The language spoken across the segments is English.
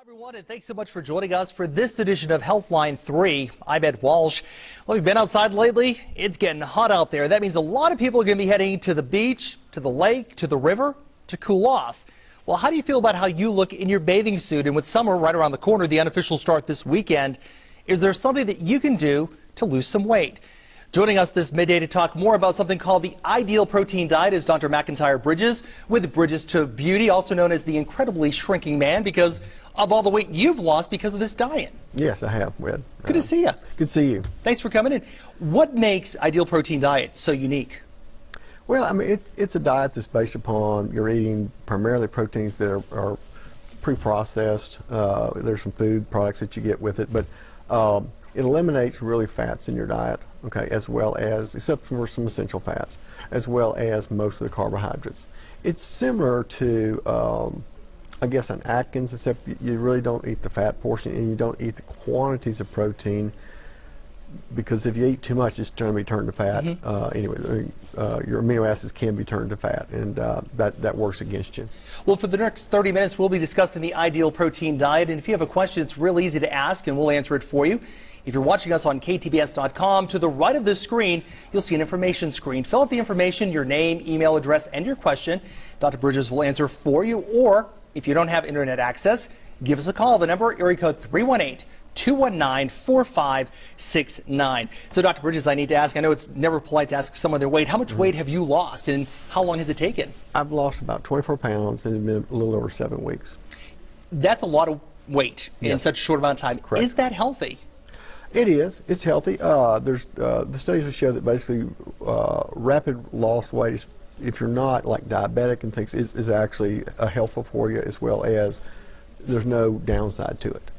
Everyone, and thanks so much for joining us for this edition of Healthline 3. I'm Ed Walsh. Well, we've been outside lately. It's getting hot out there. That means a lot of people are going to be heading to the beach, to the lake, to the river to cool off. Well, how do you feel about how you look in your bathing suit? And with summer right around the corner, the unofficial start this weekend, is there something that you can do to lose some weight? Joining us this midday to talk more about something called the Ideal Protein Diet is Dr. McIntyre Bridges with Bridges to Beauty, also known as the Incredibly Shrinking Man, because of all the weight you've lost because of this diet. Yes, I have, Ed. Good to see you. Good to see you. Thanks for coming in. What makes Ideal Protein Diet so unique? Well, I mean, it's a diet that's based upon you're eating primarily proteins that are pre-processed. There's some food products that you get with it, but it eliminates really fats in your diet, okay, as well as, except for some essential fats, as well as most of the carbohydrates. It's similar to, I guess, an Atkins, except you really don't eat the fat portion and you don't eat the quantities of protein, because if you eat too much, it's going to be turned to fat. Anyway, your amino acids can be turned to fat, and that works against you. Well, for the next 30 minutes, we'll be discussing the Ideal Protein Diet, and if you have a question, it's real easy to ask, and we'll answer it for you. If you're watching us on KTBS.com, to the right of this screen, you'll see an information screen. Fill out the information, your name, email address, and your question. Dr. Bridges will answer for you, or if you don't have internet access, give us a call. The number, area code 318-219-4569. So, Dr. Bridges, I need to ask, I know it's never polite to ask someone their weight. How much weight have you lost, and how long has it taken? I've lost about 24 pounds and it's been a little over 7 weeks. That's a lot of weight in such a short amount of time. Correct. Is that healthy? It is. It's healthy. There's the studies will show that basically rapid loss weight is, if you're not like diabetic and things, is actually helpful for you, as well as there's no downside to it.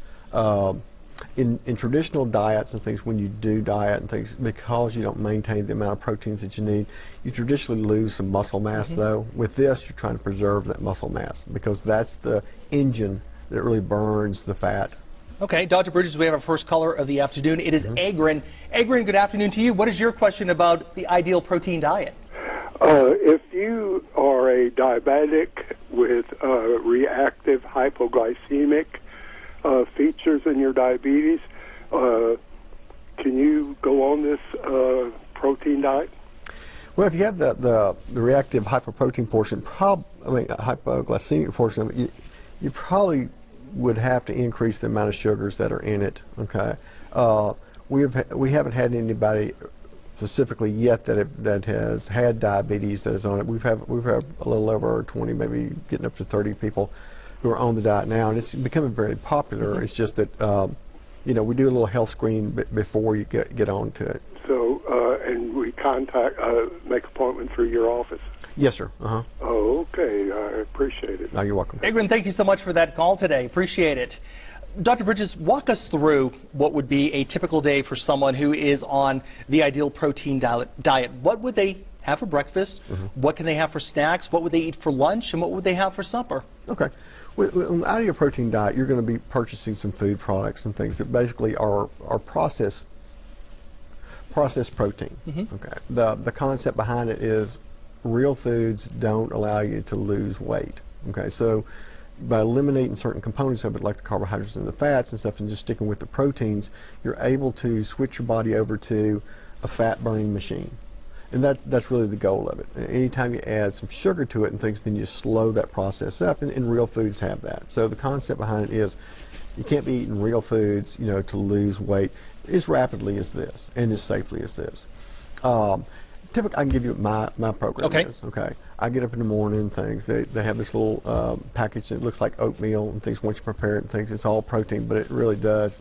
In traditional diets and things, when you do diet and things, because you don't maintain the amount of proteins that you need, you traditionally lose some muscle mass. Though with this, you're trying to preserve that muscle mass, because that's the engine that really burns the fat. Okay, Dr. Bridges, we have our first caller of the afternoon. It is Agrin. Agrin, good afternoon to you. What is your question about the Ideal Protein Diet? If you are a diabetic with reactive hypoglycemic features in your diabetes, can you go on this protein diet? Well, if you have the reactive hypoprotein portion, hypoglycemic portion of it, you probably would have to increase the amount of sugars that are in it. Okay, we haven't had anybody specifically yet that has had diabetes that is on it. We've had a little over 20, maybe getting up to 30 people who are on the diet now, and it's becoming very popular. It's just that you know, we do a little health screen before you get on to it. So, and we make appointment through your office. Yes, sir. Oh, okay. I appreciate it. No, you're welcome. Agrin, thank you so much for that call today. Appreciate it. Dr. Bridges, walk us through what would be a typical day for someone who is on the Ideal Protein Diet. What would they have for breakfast? What can they have for snacks? What would they eat for lunch? And what would they have for supper? Okay. With an Ideal Protein Diet, you're going to be purchasing some food products and things that basically are processed protein. Okay. The concept behind it is real foods don't allow you to lose weight. Okay. So by eliminating certain components of it, like the carbohydrates and the fats and stuff, and just sticking with the proteins, you're able to switch your body over to a fat burning machine. And that's really the goal of it. Anytime you add some sugar to it and things, then you slow that process up, and real foods have that. So the concept behind it is you can't be eating real foods, you know, to lose weight as rapidly as this and as safely as this. Typically, I can give you my program is. Okay. I get up in the morning and things. They have this little package that looks like oatmeal and things. Once you prepare it and things, it's all protein, but it really does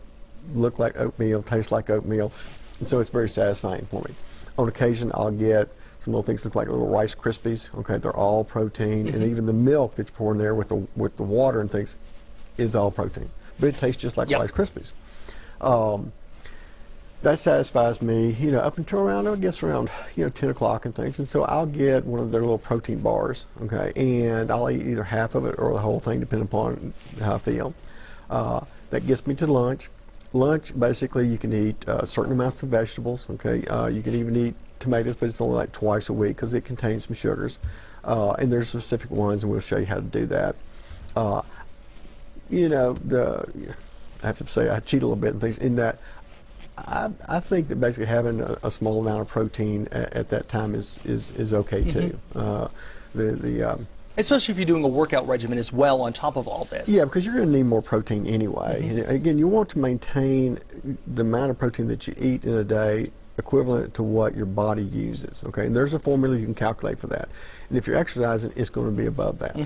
look like oatmeal, taste like oatmeal, and so it's very satisfying for me. On occasion, I'll get some little things that look like little Rice Krispies. Okay, they're all protein, and even the milk that you pour in there with the water and things is all protein, but it tastes just like Rice Krispies. That satisfies me, you know, up until around, I guess around, you know, 10 o'clock and things. And so I'll get one of their little protein bars, okay, and I'll eat either half of it or the whole thing, depending upon how I feel. That gets me to lunch. Lunch, basically, you can eat certain amounts of vegetables, okay. You can even eat tomatoes, but it's only like twice a week because it contains some sugars. And there's specific ones, and we'll show you how to do that. you know, I have to say I cheat a little bit and things in that I think that basically having a small amount of protein at that time is okay too. Especially if you're doing a workout regimen as well on top of all this. Yeah, because you're going to need more protein anyway. And again, you want to maintain the amount of protein that you eat in a day equivalent to what your body uses. Okay, and there's a formula you can calculate for that. And if you're exercising, it's going to be above that.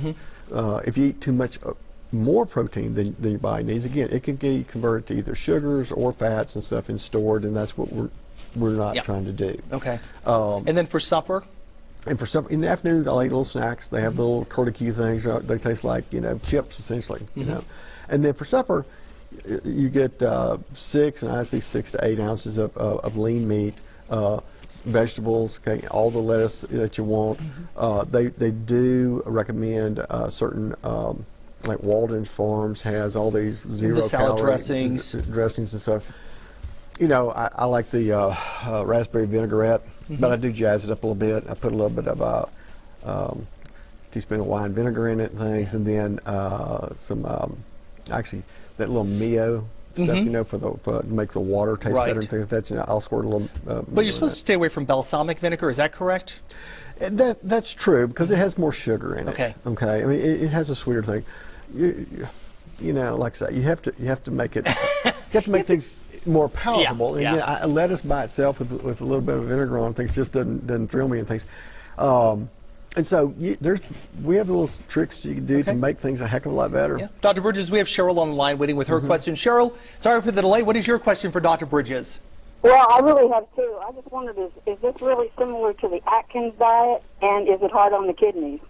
If you eat too much more protein than your body needs, again, it can get converted to either sugars or fats and stuff and stored, and that's what we're not trying to do. Okay. And then for supper? And for supper, in the afternoons, I'll eat little snacks. They have little curlicue things. They taste like, you know, chips, essentially, you know. And then for supper, you get 6 and I say 6 to 8 ounces of lean meat, vegetables, okay, all the lettuce that you want. They do recommend certain, like Walden Farms has all these zero the salad calorie dressings and stuff. You know, I like the raspberry vinaigrette, but I do jazz it up a little bit. I put a little bit of a teaspoon of wine vinegar in it and things, and then some actually that little Mio stuff, you know, to make the water taste better and things like that. You know, I'll squirt a little. But you're supposed to stay away from balsamic vinegar. Is that correct? That's true because it has more sugar in it. Okay. Okay. I mean, it has a sweeter thing. You know, like I say, you have to make it. You have to make things more palatable. And lettuce by itself with a little bit of vinegar on things just doesn't thrill me and things. And so we have little tricks you can do to make things a heck of a lot better. Yeah. Dr. Bridges, we have Cheryl on the line waiting with her question. Cheryl, sorry for the delay. What is your question for Dr. Bridges? Well, I really have two. I just wondered, is this really similar to the Atkins diet, and is it hard on the kidneys?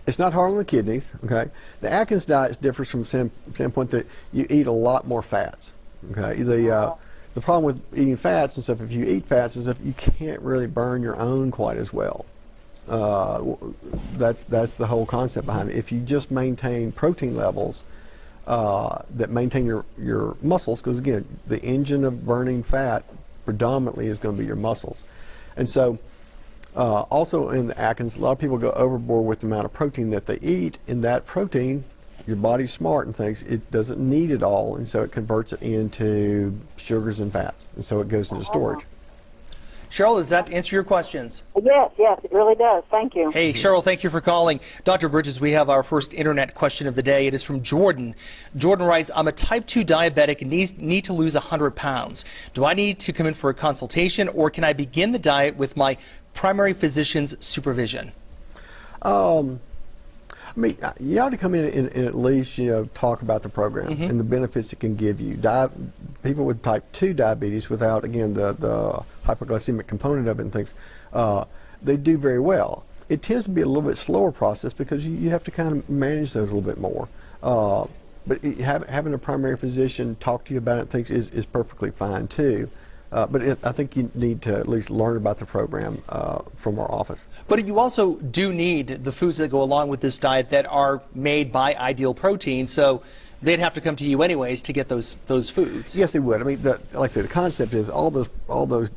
It's not hard on the kidneys, okay? The Atkins diet differs from the standpoint that you eat a lot more fats, okay? The problem with eating fats and stuff, if you eat fats and stuff, you can't really burn your own quite as well. That's the whole concept behind it. If you just maintain protein levels that maintain your muscles, because again, the engine of burning fat predominantly is going to be your muscles. And so also in the Atkins, a lot of people go overboard with the amount of protein that they eat, and that protein, your body's smart and thinks it doesn't need it all, and so it converts it into sugars and fats, and so it goes into storage. Cheryl, does that answer your questions? Yes, it really does. Thank you. Hey, Cheryl, thank you for calling. Dr. Bridges, we have our first internet question of the day. It is from Jordan. Jordan writes, I'm a type 2 diabetic and need to lose 100 pounds. Do I need to come in for a consultation, or can I begin the diet with my primary physician's supervision? I mean, you ought to come in and at least, you know, talk about the program and the benefits it can give you. People with type 2 diabetes without, again, the hypoglycemic component of it and things, they do very well. It tends to be a little bit slower process because you have to kind of manage those a little bit more. But having a primary physician talk to you about it and things is perfectly fine too. But I think you need to at least learn about the program from our office. But you also do need the foods that go along with this diet that are made by Ideal Protein, so they'd have to come to you anyways to get those foods. Yes, they would. I mean, like I said, the concept is all those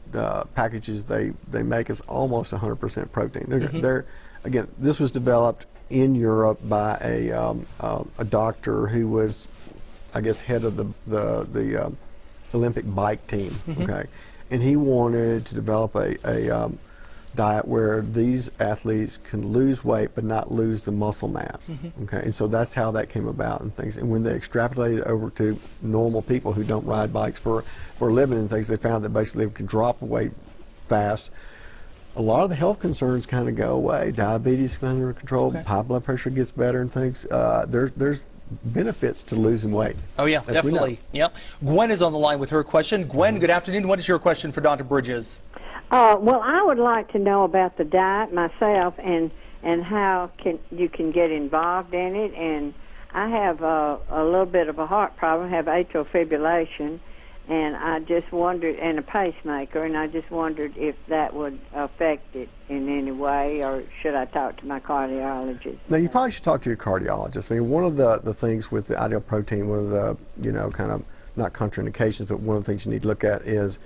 packages they make is almost 100% protein. They're again, this was developed in Europe by a doctor who was, I guess, head of the Olympic bike team, okay, and he wanted to develop a diet where these athletes can lose weight but not lose the muscle mass, okay, and so that's how that came about and things. And when they extrapolated it over to normal people who don't ride bikes for a living and things, they found that basically they could drop weight fast. A lot of the health concerns kind of go away. Diabetes comes under control, high blood pressure gets better and things. There's benefits to losing weight. Oh yeah, definitely. Yep. Gwen is on the line with her question. Gwen, good afternoon. What is your question for Dr. Bridges? Well, I would like to know about the diet myself and how you can get involved in it. And I have a little bit of a heart problem. I have atrial fibrillation, and I just wondered, and a pacemaker, and I just wondered if that would affect it in any way, or should I talk to my cardiologist? Now, you probably should talk to your cardiologist. I mean, one of the things with the Ideal Protein, one of the, you know, kind of not contraindications, but one of the things you need to look at is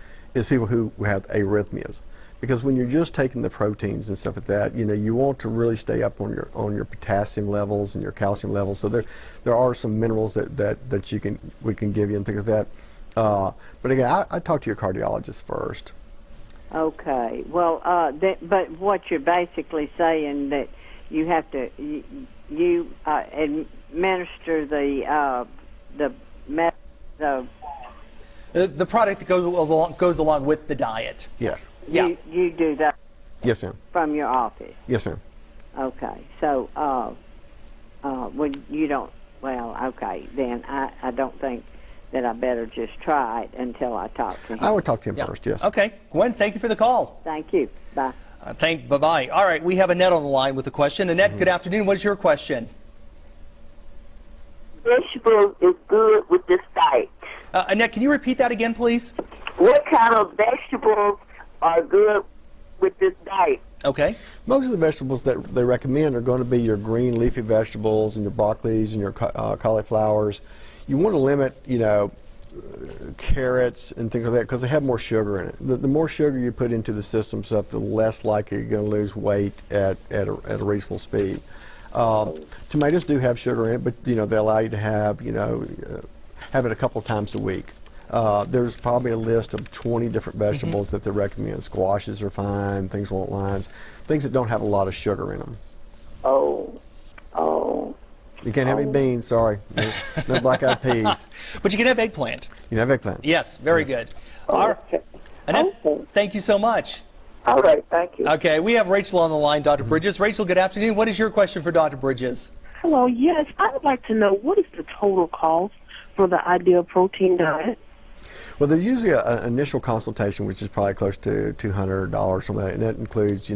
people who have arrhythmias. because when you're just taking the proteins and stuff like that, you want to really stay up on your potassium levels and your calcium levels. So there are some minerals that we can give you and things like that. But again, I talk to your cardiologist first. Okay. Well, but what you're basically saying that you have to administer the product that goes along with the diet. Yes. Yeah. You do that. Yes, ma'am. From your office. Yes, ma'am. Okay. So when you don't, well, okay, then I don't think that I better just try it until I talk to him. I would talk to him first. Yes. Okay. Gwen, thank you for the call. Thank you. Bye. Bye-bye. All right, we have Annette on the line with a question. Annette, good afternoon. What is your question? Vegetables is good with this diet. Annette, can you repeat that again, please? What kind of vegetables are good with this diet? Okay. Most of the vegetables that they recommend are going to be your green leafy vegetables and your broccolis and your cauliflowers. You want to limit, carrots and things like that because they have more sugar in it. The more sugar you put into the system, the less likely you're going to lose weight at a reasonable speed. Tomatoes do have sugar in it, but they allow you to have have it a couple times a week. There's probably a list of 20 different vegetables that they recommend. Squashes are fine, things along lines, things that don't have a lot of sugar in them. Oh. You can't have any beans, sorry. No black-eyed peas. But you can have eggplant. You can have eggplants. Yes, very good. All right. Annette, thank you so much. All right, thank you. Okay, we have Rachel on the line, Dr. Bridges. Rachel, good afternoon. What is your question for Dr. Bridges? Hello, yes, I would like to know what is the total cost for the ideal protein diet? Well, there's usually an initial consultation, which is probably close to $200 or something, and that includes,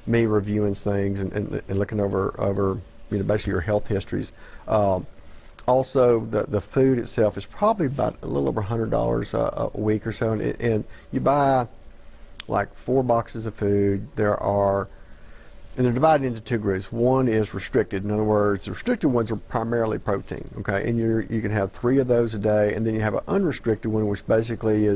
me reviewing things and looking over basically your health histories. Also, the food itself is probably about a little over $100 a week or so, and you buy like 4 boxes of food. And they're divided into 2 groups. One is restricted. In other words, the restricted ones are primarily protein, okay? And you can have 3 of those a day, and then you have an unrestricted one, which basically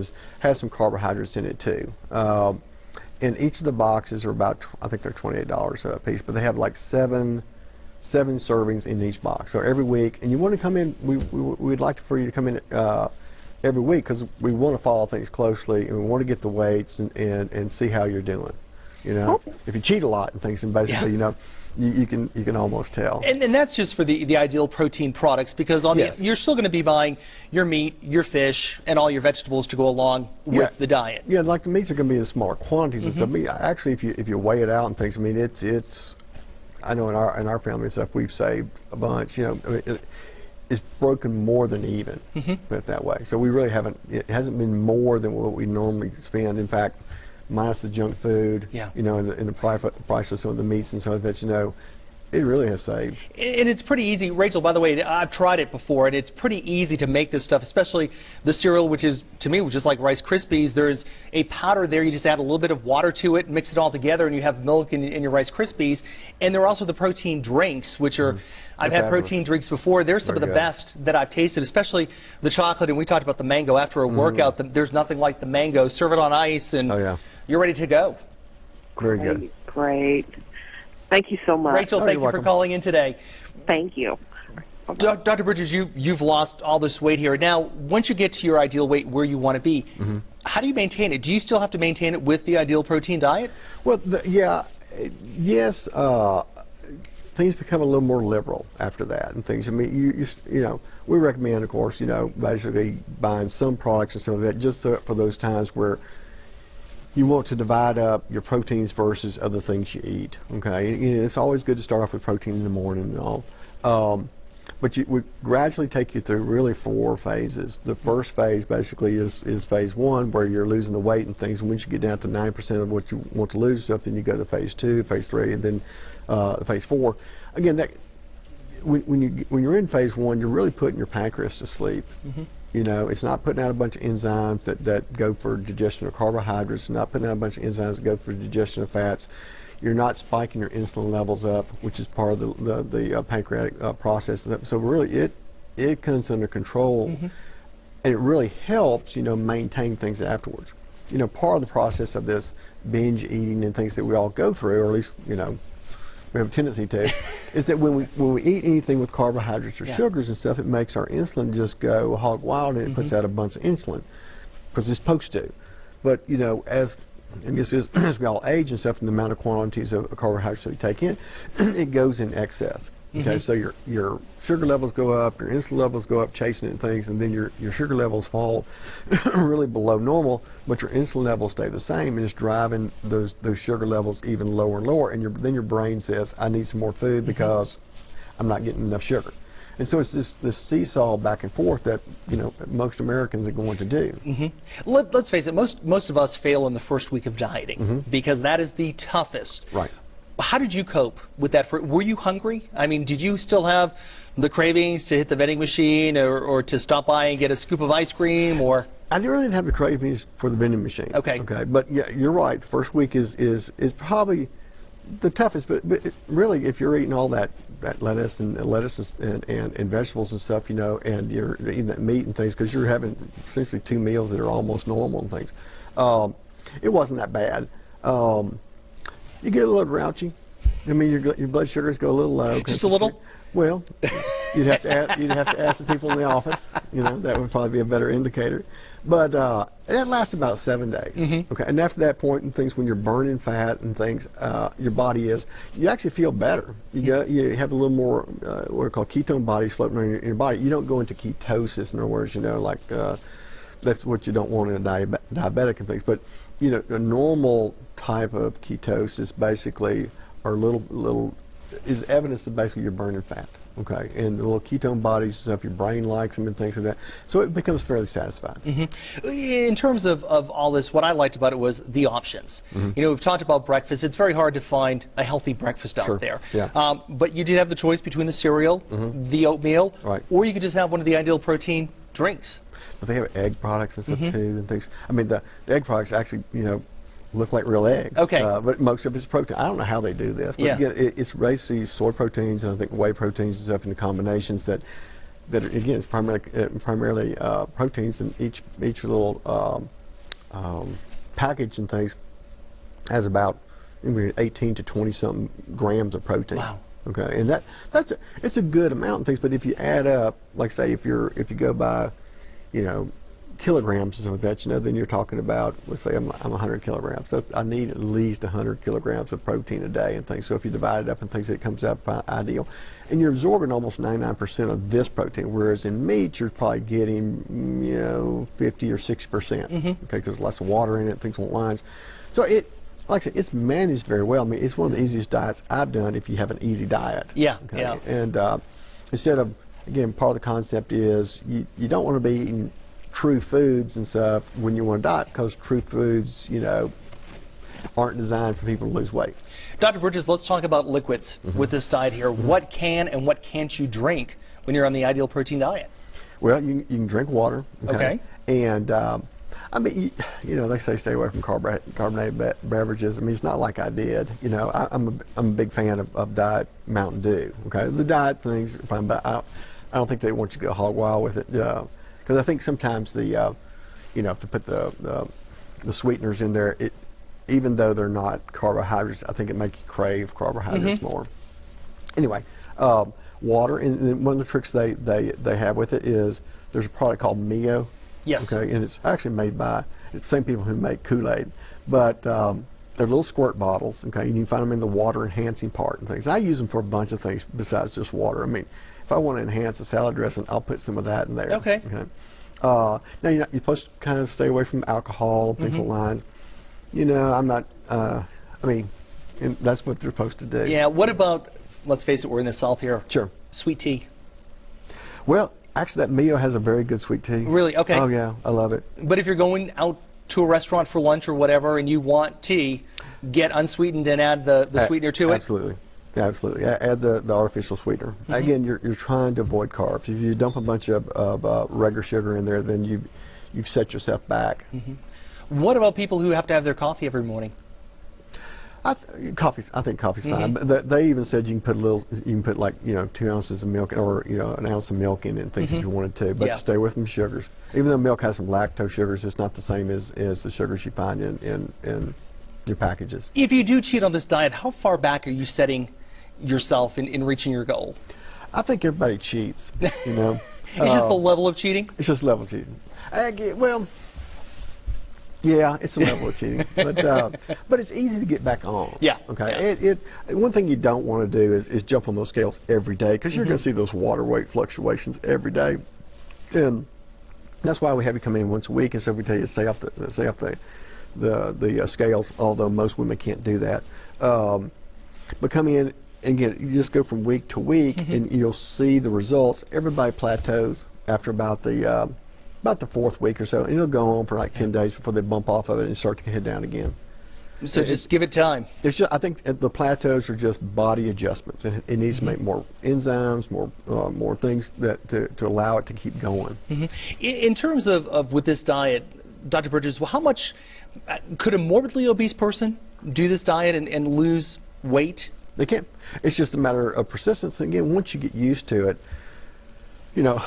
has some carbohydrates in it too. And each of the boxes are about, I think they're $28 a piece, but they have like seven servings in each box. So every week, and you want to come in, we'd like for you to come in every week because we want to follow things closely and we want to get the weights and see how you're doing. If you cheat a lot and things, and basically, you can almost tell. And that's just for the ideal protein products, because you're still going to be buying your meat, your fish, and all your vegetables to go along with the diet. Yeah, like the meats are going to be in smaller quantities and stuff. Actually, if you weigh it out and things, I mean, it's. I know in our family and stuff, we've saved a bunch. It's broken more than even. Put it that way. So we really haven't. It hasn't been more than what we normally spend. In fact, minus the junk food, and the price of some of the meats and so that, it really has saved. And it's pretty easy. Rachel, by the way, I've tried it before, and it's pretty easy to make this stuff, especially the cereal, which is, to me, just like Rice Krispies. There's a powder there. You just add a little bit of water to it, mix it all together, and you have milk in your Rice Krispies. And there are also the protein drinks, which are, I've had protein drinks before. They're some of the best that I've tasted, especially the chocolate. And we talked about the mango after a workout. There's nothing like the mango. Serve it on ice, and you're ready to go. Very good. Great. Thank you so much. Rachel, thank you for calling in today. Thank you. Dr. Bridges, you've lost all this weight here. Now, once you get to your ideal weight where you want to be, how do you maintain it? Do you still have to maintain it with the ideal protein diet? Well, yes. Things become a little more liberal after that, and things. I mean, we recommend, of course, basically buying some products and some of that just for those times where you want to divide up your proteins versus other things you eat. Okay, it's always good to start off with protein in the morning and all. But we gradually take you through really 4 phases. The first phase basically is phase 1, where you're losing the weight and things. And once you get down to 9% of what you want to lose, then you go to phase 2, phase 3, and then phase 4. Again, when you're in phase 1, you're really putting your pancreas to sleep. It's not putting out a bunch of enzymes that go for digestion of carbohydrates, not putting out a bunch of enzymes that go for digestion of fats. You're not spiking your insulin levels up, which is part of the pancreatic process. So really, it comes under control, and it really helps, maintain things afterwards. part of the process of this binge eating and things that we all go through, or at least, we have a tendency to, is that when we eat anything with carbohydrates or sugars and stuff, it makes our insulin just go hog wild, and it puts out a bunch of insulin, because it's supposed to. But, as we all age and stuff, and the amount of quantities of carbohydrates that we take in, it goes in excess. Okay, so your sugar levels go up, your insulin levels go up, chasing it and things, and then your sugar levels fall really below normal, but your insulin levels stay the same, and it's driving those sugar levels even lower and lower. And then your brain says, I need some more food because I'm not getting enough sugar. And so it's this seesaw back and forth that most Americans are going to do. Let's face it, most of us fail in the first week of dieting because that is the toughest. Right. How did you cope with that? Were you hungry? I mean, did you still have the cravings to hit the vending machine or to stop by and get a scoop of ice cream? Or I really didn't have the cravings for the vending machine. Okay. But yeah, you're right. The first week is probably the toughest. But really, if you're eating all that lettuce and vegetables and stuff, and you're eating that meat and things, because you're having essentially 2 meals that are almost normal and things, it wasn't that bad. You get a little grouchy. I mean, your blood sugars go a little low. Just a little? Well, you'd have to ask the people in the office. That would probably be a better indicator. But that lasts about 7 days. Okay, and after that point, and things when you're burning fat and things, your body you actually feel better. You have a little more what are called ketone bodies floating around in your body. You don't go into ketosis. In other words, that's what you don't want in a diabetic and things. But a normal type of ketosis basically is evidence that basically you're burning fat. Okay, and the little ketone bodies and stuff, your brain likes them and things like that. So it becomes fairly satisfying. In terms of all this, what I liked about it was the options. We've talked about breakfast. It's very hard to find a healthy breakfast out there. Yeah. But you did have the choice between the cereal, the oatmeal, or you could just have one of the Ideal Protein drinks. But they have egg products and stuff too, and things. I mean, the egg products actually, look like real eggs. Okay. But most of it's protein. I don't know how they do this, but again, it's basically soy proteins and I think whey proteins and stuff in the combinations that are, again, it's primarily proteins, and each little package and things has about 18 to 20 something grams of protein. Wow. Okay, and it's a good amount of things. But if you add up, like say if you go by, kilograms and stuff like that, then you're talking about, let's say I'm 100 kilograms. So I need at least 100 kilograms of protein a day and things. So if you divide it up and things, it comes out ideal. And you're absorbing almost 99% of this protein, whereas in meat you're probably getting 50 or 60%. Okay, because there's less water in it, things along lines. So like I said, it's managed very well. I mean, it's one of the easiest diets I've done if you have an easy diet. Yeah. Okay? Yeah. And instead of, again, part of the concept is you don't want to be eating true foods and stuff when you want to diet, because true foods, aren't designed for people to lose weight. Dr. Bridges, let's talk about liquids with this diet here. What can and what can't you drink when you're on the Ideal Protein diet? Well, you can drink water. Okay. And I mean, they say stay away from carbonated beverages. I mean, it's not like I did. I'm a big fan of Diet Mountain Dew. Okay, the diet things are fine, but I don't think they want you to go hog wild with it. Because I think sometimes if they put the sweeteners in there, even though they're not carbohydrates, I think it makes you crave carbohydrates more. Anyway, water, and one of the tricks they have with it is there's a product called Mio. Yes. Okay, and it's actually made by the same people who make Kool-Aid, but they're little squirt bottles. Okay, you can find them in the water enhancing part and things. I use them for a bunch of things besides just water. I mean, if I want to enhance a salad dressing, I'll put some of that in there. Okay. Now you're supposed to kind of stay away from alcohol and things along lines. I'm not. I mean, and that's what they're supposed to do. Yeah. What about? Let's face it, we're in the South here. Sure. Sweet tea. Well, actually, that Mio has a very good sweet tea. Really? Okay. Oh yeah, I love it. But if you're going out to a restaurant for lunch or whatever, and you want tea, get unsweetened and add the sweetener to it. Absolutely. Yeah, absolutely. Add the artificial sweetener. Again, you're trying to avoid carbs. If you dump a bunch of regular sugar in there, then you've set yourself back. What about people who have to have their coffee every morning? I think coffee's fine. But they even said you can put like 2 ounces of milk or an ounce of milk in it and things if you wanted to. But stay away from sugars. Even though milk has some lactose sugars, it's not the same as the sugars you find in your packages. If you do cheat on this diet, how far back are you setting yourself in reaching your goal? I think everybody cheats. It's just the level of cheating. It's just level of cheating. Yeah, it's a level of cheating, but it's easy to get back on. Yeah. Okay. Yeah. One thing you don't want to do is jump on those scales every day because you're going to see those water weight fluctuations every day, and that's why we have you come in once a week, and so we tell you to stay off the scales. Although most women can't do that, but come in and again, you just go from week to week, and you'll see the results. Everybody plateaus after about the 4th week or so, and it'll go on for like 10 days before they bump off of it and start to head down again. So just give it time. I think the plateaus are just body adjustments, and it needs to make more enzymes, more things to allow it to keep going. In terms of with this diet, Dr. Bridges, how much could a morbidly obese person do this diet and lose weight? They can. It's just a matter of persistence. And again, once you get used to it, you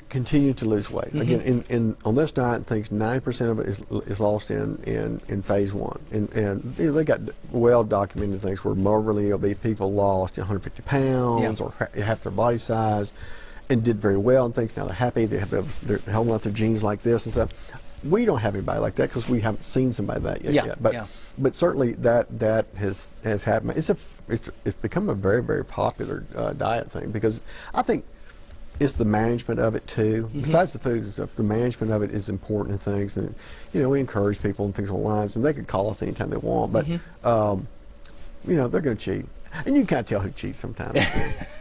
continue to lose weight. Again, on this diet, things 90% of it is lost in phase 1, and they got well documented things where morbidly obese people lost 150 pounds or half their body size, and did very well and things. Now they're happy. They're holding out their genes like this and stuff. We don't have anybody like that because we haven't seen somebody like that yet. But certainly that has happened. It's become a very, very popular diet thing because I think it's the management of it too. Besides the food and stuff, the management of it is important and things. And we encourage people and things along the lines, and they can call us anytime they want. But they're going to cheat, and you can kind of tell who cheats sometimes.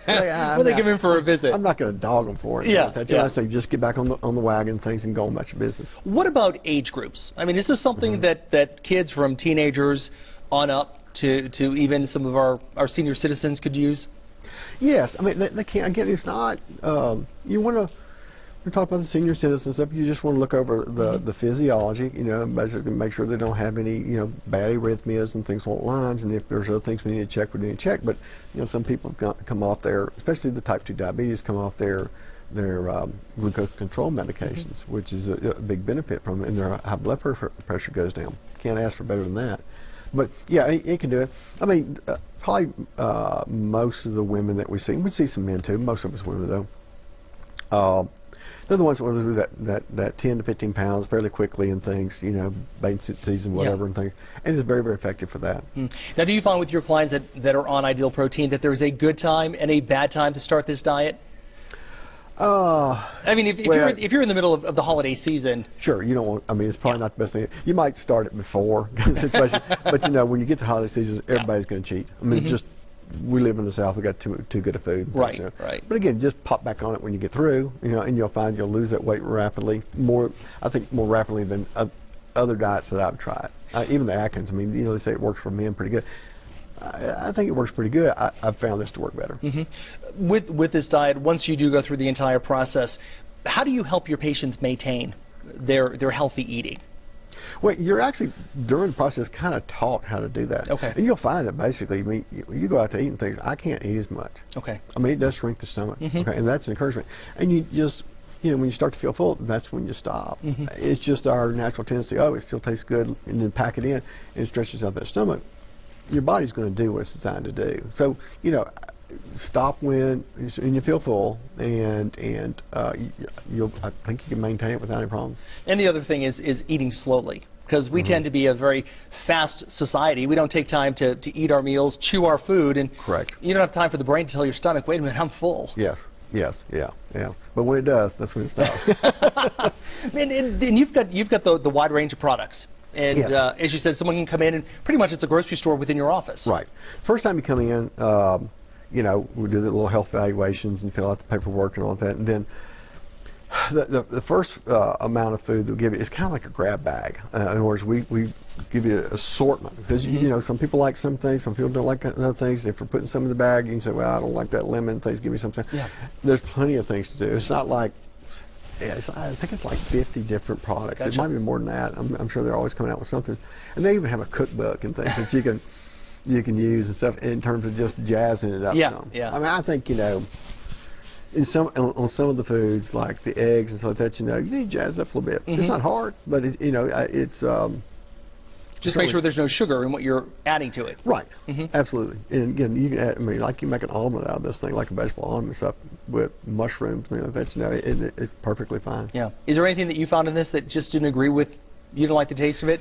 They come in for a visit. I'm not going to dog them for it. I say just get back on the wagon and things and go about your business. What about age groups? I mean, is this something that kids from teenagers on up to even some of our senior citizens could use? Yes, I mean they can't. Again, it's not. You want to. We talk about the senior citizen stuff. You just want to look over the physiology. Basically make sure they don't have any bad arrhythmias and things along the lines. And if there's other things we need to check, we need to check. But some people come off their, especially the type 2 diabetes, come off their glucose control medications, which is a big benefit from it, and their high blood pressure goes down. Can't ask for better than that. But yeah, it can do it. I mean, probably most of the women that we see some men too. Most of us women though, they're the ones that want to lose that 10 to 15 pounds fairly quickly and things. Bathing suit season, whatever, and things. And it's very, very effective for that. Now, do you find with your clients that are on Ideal Protein that there's a good time and a bad time to start this diet? I mean, if you're in the middle of the holiday season, sure, you don't want. I mean, it's probably not the best thing. You might start it before the situation, but when you get to holiday season, everybody's going to cheat. I mean, we live in the South. We got too good of food. Right. But again, just pop back on it when you get through. And you'll find you'll lose that weight rapidly. I think more rapidly than other diets that I've tried. Even the Atkins. I mean, they say it works for men pretty good. I think it works pretty good. I've found this to work better. With this diet, once you do go through the entire process, how do you help your patients maintain their healthy eating? Well, you're actually, during the process, kind of taught how to do that. Okay. And you'll find that basically, I mean, you go out to eat and things, I can't eat as much. Okay. I mean, it does shrink the stomach. Okay, and that's an encouragement. And you just, when you start to feel full, that's when you stop. It's just our natural tendency, it still tastes good, and then pack it in, and it stretches out that stomach. Your body's going to do what it's designed to do. So, stop when you feel full, and I think you can maintain it without any problems. And the other thing is eating slowly, because we tend to be a very fast society. We don't take time to eat our meals, chew our food, and correct. You don't have time for the brain to tell your stomach, wait a minute, I'm full. Yes, yeah. But when it does, that's when it stops. and you've got the wide range of products. And yes. As you said, someone can come in and pretty much it's a grocery store within your office. Right. First time you come in, we do the little health evaluations and fill out the paperwork and all that. And then the first amount of food they'll give you is kind of like a grab bag. In other words, we give you an assortment because some people like some things, some people don't like other things. If we're putting some in the bag, you can say, well, I don't like that lemon. Things, give me something. Yeah. There's plenty of things to do. It's not like I think it's like 50 different products. Gotcha. It might be more than that. I'm sure they're always coming out with something. And they even have a cookbook and things that you can use and stuff in terms of just jazzing it up some. Yeah. I mean, I think, on some of the foods, like the eggs and stuff like that, you need to jazz it up a little bit. It's not hard, but it's Just make sure there's no sugar in what you're adding to it. right. Absolutely. And again, you can add, like you make an omelet out of this thing, like a vegetable omelet and stuff with mushrooms and things like that. It's perfectly fine. Yeah. Is there anything that you found in this that just didn't agree with? You didn't like the taste of it?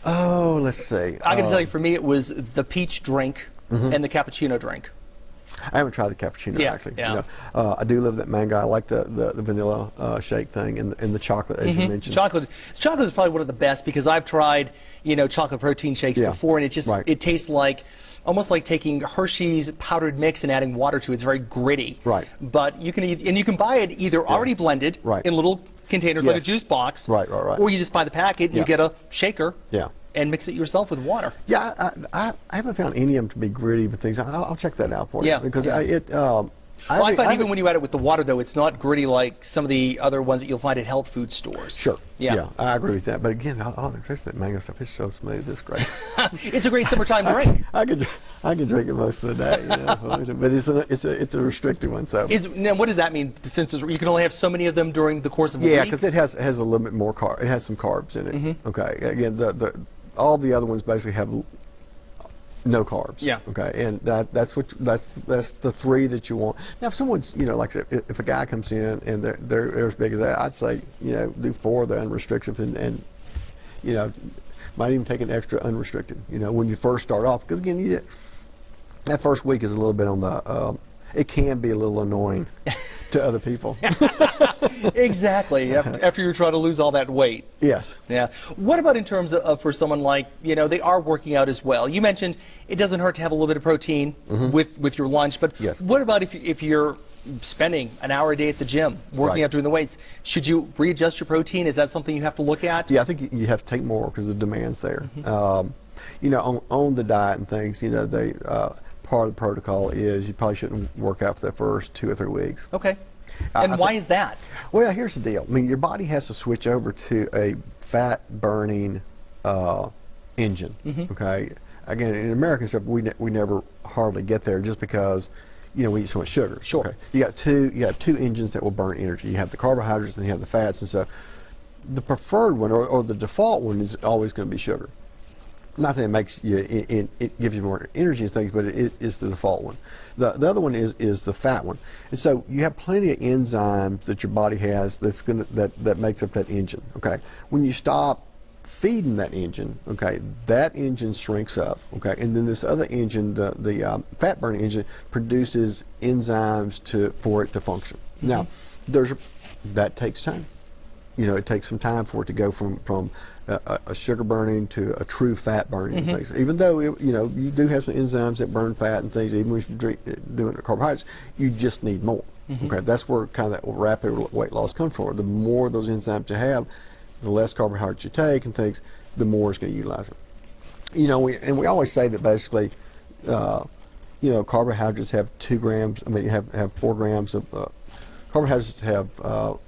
Oh, let's see. I got to tell you, for me, it was the peach drink and the cappuccino drink. I haven't tried the cappuccino actually. Yeah. I do love that mango. I like the vanilla shake thing and the chocolate, as you mentioned. Chocolate is probably one of the best because I've tried, chocolate protein shakes before, and it tastes like almost like taking Hershey's powdered mix and adding water to it. It's very gritty. Right. But you can buy it either already blended in little containers like a juice box. Right. Or you just buy the packet and you get a shaker. Yeah. And mix it yourself with water. Yeah, I haven't found any of them to be gritty, but things. I'll check that out for you. Yeah. Because I find even when you add it with the water, though, it's not gritty like some of the other ones that you'll find at health food stores. Sure. Yeah. I agree with that. But again, especially that mango stuff, it's so smooth. It's great. It's a great summertime drink. I can drink it most of the day, but it's a restricted one. So. Now, what does that mean? Since you can only have so many of them during the course of the week? Yeah, because it has a little bit more carb. It has some carbs in it. Okay. Again, all the other ones basically have no carbs. Yeah. Okay. And that's the three that you want. Now, if someone's like if a guy comes in and they're as big as that, I'd say do 4 of the unrestricted and might even take an extra unrestricted. When you first start off, because again, that first week is a little bit on the. It can be a little annoying to other people. Exactly. After you're trying to lose all that weight. Yes. Yeah. What about in terms of for someone like, they are working out as well? You mentioned it doesn't hurt to have a little bit of protein with your lunch, but yes. What about if you're spending an hour a day at the gym working out doing the weights? Should you readjust your protein? Is that something you have to look at? Yeah, I think you have to take more because the demand's there. On the diet and things, they part of the protocol is you probably shouldn't work out for the first 2 or 3 weeks. Okay. And why is that? Well, here's the deal. I mean, your body has to switch over to a fat-burning engine. Okay. Again, in American stuff, we never hardly get there just because we eat so much sugar. Sure. Okay? You got two engines that will burn energy. You have the carbohydrates and you have the fats, and so the preferred one or the default one is always going to be sugar. Not that it makes you, it gives you more energy and things, but it's the default one. The other one is the fat one, and so you have plenty of enzymes that your body has that makes up that engine. Okay, when you stop feeding that engine, okay, that engine shrinks up. Okay, and then this other engine, the fat burning engine, produces enzymes for it to function. Now, that takes time. It takes some time for it to go from a sugar burning to a true fat burning and things. Even though you do have some enzymes that burn fat and things, even when you're doing the carbohydrates, you just need more. Okay, that's where kind of that rapid weight loss comes from. The more of those enzymes you have, the less carbohydrates you take and things, the more it's going to utilize it. We always say that basically, carbohydrates have 2 grams. I mean, you have 4 grams of carbohydrates have.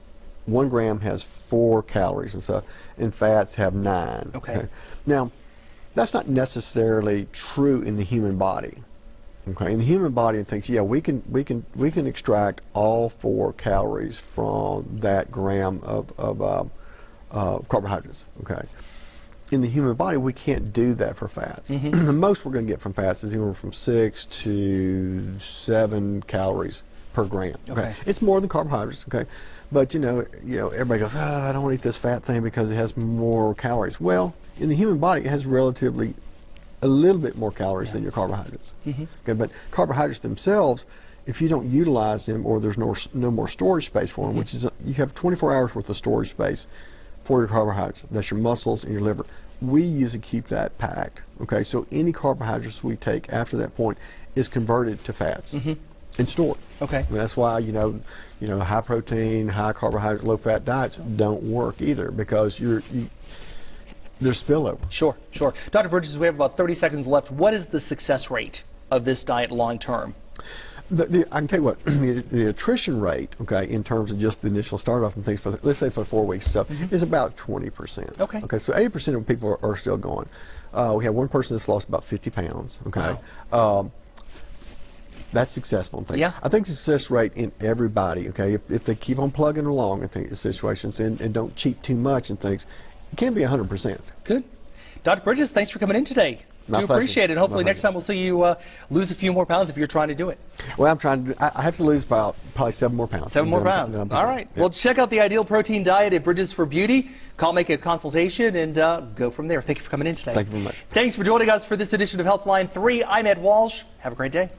1 gram has 4 calories and stuff, and fats have 9. Okay. Now, that's not necessarily true in the human body. Okay. In the human body and things, we can extract all 4 calories from that gram of carbohydrates. Okay. In the human body, we can't do that for fats. The most we're going to get from fats is anywhere from 6 to 7 calories per gram. Okay. It's more than carbohydrates. Okay. But everybody goes, I don't want to eat this fat thing because it has more calories. Well, in the human body, it has relatively a little bit more calories than your carbohydrates. Okay, but carbohydrates themselves, if you don't utilize them or there's no more storage space for them, which is you have 24 hours worth of storage space for your carbohydrates. That's your muscles and your liver. We usually keep that packed. Okay, so any carbohydrates we take after that point is converted to fats. And stored. Okay. And that's why high protein, high carbohydrate, low fat diets don't work either because there's spillover. Sure. Dr. Bridges, we have about 30 seconds left. What is the success rate of this diet long term? I can tell you what, the attrition rate, okay, in terms of just the initial start off and things, for let's say for 4 weeks and stuff, is about 20%. Okay. Okay, so 80% of people are still going. We have one person that's lost about 50 pounds, okay? Wow. That's successful in things. Yeah. I think the success rate in everybody, okay, if they keep on plugging along in situations and don't cheat too much and things, it can be 100%. Good. Dr. Bridges, thanks for coming in today. My Do pleasure. appreciate it. Hopefully My next time we'll see you lose a few more pounds if you're trying to do it. Well, I'm trying to. I have to lose probably 7 more pounds. 7 more pounds. All right. Yeah. Well, check out the Ideal Protein Diet at Bridges for Beauty. Call, make a consultation, and go from there. Thank you for coming in today. Thank you very much. Thanks for joining us for this edition of Healthline 3. I'm Ed Walsh. Have a great day.